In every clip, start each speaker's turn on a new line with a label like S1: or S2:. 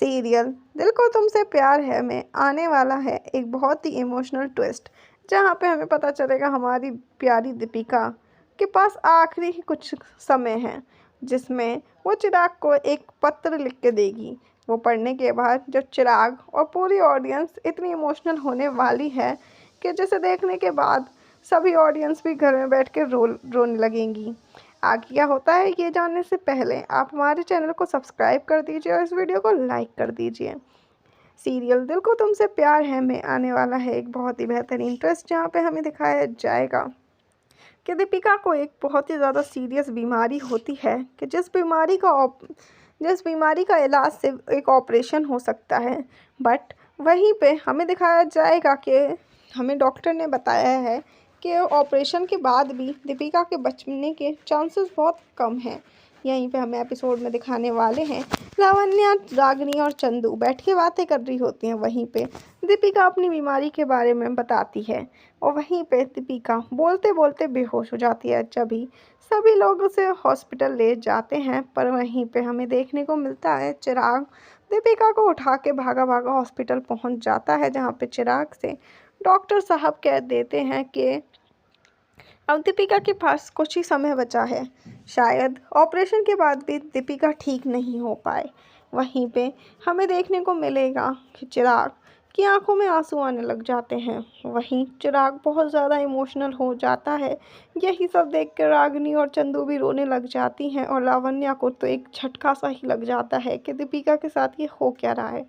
S1: Serial दिल को तुमसे प्यार है में आने वाला है एक बहुत ही इमोशनल ट्विस्ट, जहाँ पे हमें पता चलेगा हमारी प्यारी दीपिका के पास आखिरी ही कुछ समय है, जिसमें वो चिराग को एक पत्र लिख के देगी। वो पढ़ने के बाद जो चिराग और पूरी ऑडियंस इतनी इमोशनल होने वाली है कि जिसे देखने के बाद सभी ऑडियंस भी घर में बैठ के रोने लगेंगी। आगे क्या होता है ये जानने से पहले आप हमारे चैनल को सब्सक्राइब कर दीजिए और इस वीडियो को लाइक कर दीजिए। सीरियल दिल को तुमसे प्यार है में आने वाला है एक बहुत ही बेहतरीन ट्विस्ट, जहाँ पे हमें दिखाया जाएगा कि दीपिका को एक बहुत ही ज़्यादा सीरियस बीमारी होती है कि जिस बीमारी का इलाज सिर्फ एक ऑपरेशन हो सकता है। बट वहीं पे हमें दिखाया जाएगा कि हमें डॉक्टर ने बताया है कि ऑपरेशन के बाद भी दीपिका के बचने के चांसेस बहुत कम हैं। यहीं पे हमें एपिसोड में दिखाने वाले हैं लावण्या, रागिनी और चंदू बैठ के बातें कर रही होती हैं। वहीं पे दीपिका अपनी बीमारी के बारे में बताती है और वहीं पे दीपिका बोलते बोलते बेहोश हो जाती है। जब भी सभी लोग उसे हॉस्पिटल ले जाते हैं, पर वहीं पे हमें देखने को मिलता है चिराग दीपिका को उठा के भागा भागा हॉस्पिटल पहुंच जाता है, जहां पे चिराग से डॉक्टर साहब कह देते हैं कि अब दीपिका के पास कुछ ही समय बचा है, शायद ऑपरेशन के बाद भी दीपिका ठीक नहीं हो पाए। वहीं पे हमें देखने को मिलेगा कि चिराग की आंखों में आंसू आने लग जाते हैं। वहीं चिराग बहुत ज़्यादा इमोशनल हो जाता है। यही सब देख कर रागिनी और चंदू भी रोने लग जाती हैं और लावण्या को तो एक झटका सा ही लग जाता है कि दीपिका के साथ ये हो क्या रहा है।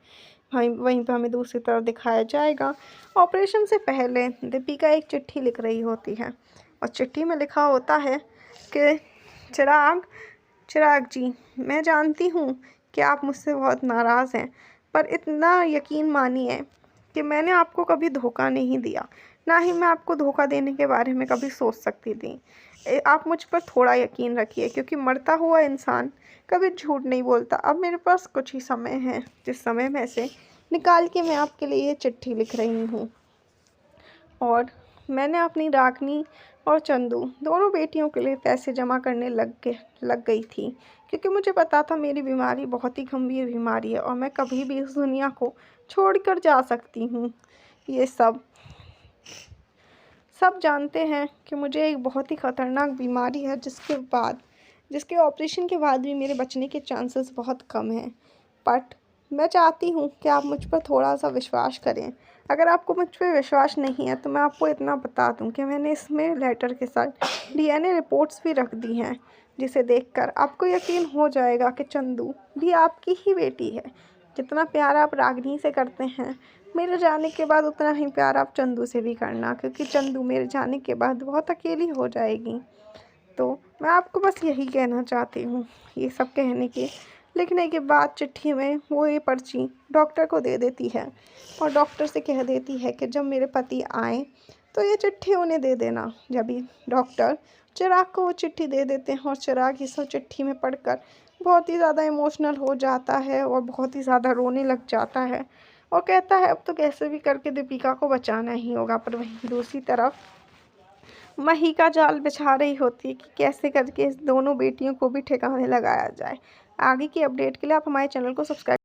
S1: वहीं पर हमें दूसरी तरफ दिखाया जाएगा ऑपरेशन से पहले दीपिका एक चिट्ठी लिख रही होती है और चिट्ठी में लिखा होता है कि चिराग चिराग जी, मैं जानती हूँ कि आप मुझसे बहुत नाराज़ हैं, पर इतना यकीन मानिए कि मैंने आपको कभी धोखा नहीं दिया, ना ही मैं आपको धोखा देने के बारे में कभी सोच सकती थी। आप मुझ पर थोड़ा यकीन रखिए, क्योंकि मरता हुआ इंसान कभी झूठ नहीं बोलता। अब मेरे पास कुछ ही समय है, जिस समय में से निकाल के मैं आपके लिए ये चिट्ठी लिख रही हूँ। और मैंने अपनी रागिनी और चंदू दोनों बेटियों के लिए पैसे जमा करने लग गई थी, क्योंकि मुझे पता था मेरी बीमारी बहुत ही गंभीर बीमारी है और मैं कभी भी इस दुनिया को छोड़कर जा सकती हूँ। ये सब जानते हैं कि मुझे एक बहुत ही ख़तरनाक बीमारी है, जिसके ऑपरेशन के बाद भी मेरे बचने के चांसेस बहुत कम हैं। बट मैं चाहती हूँ कि आप मुझ पर थोड़ा सा विश्वास करें। अगर आपको मुझ पर विश्वास नहीं है तो मैं आपको इतना बता दूँ कि मैंने इसमें लेटर के साथ डीएनए रिपोर्ट्स भी रख दी हैं, जिसे देखकर आपको यकीन हो जाएगा कि चंदू भी आपकी ही बेटी है। जितना प्यार आप रागिनी से करते हैं, मेरे जाने के बाद उतना ही प्यार आप चंदू से भी करना, क्योंकि चंदू मेरे जाने के बाद बहुत अकेली हो जाएगी। तो मैं आपको बस यही कहना चाहती हूँ। ये सब लिखने के बाद चिट्ठी में वो ये पर्ची डॉक्टर को दे देती है और डॉक्टर से कह देती है कि जब मेरे पति आए तो ये चिट्ठी उन्हें दे देना। जब भी डॉक्टर चिराग को वो चिट्ठी दे देते हैं और चिराग इस चिट्ठी में पढ़कर बहुत ही ज़्यादा इमोशनल हो जाता है और बहुत ही ज़्यादा रोने लग जाता है और कहता है अब तो कैसे भी करके दीपिका को बचाना ही होगा। पर वहीं दूसरी तरफ मही का जाल बिछा रही होती है कि कैसे करके इस दोनों बेटियों को भी ठिकाने लगाया जाए। आगे की अपडेट के लिए आप हमारे चैनल को सब्सक्राइब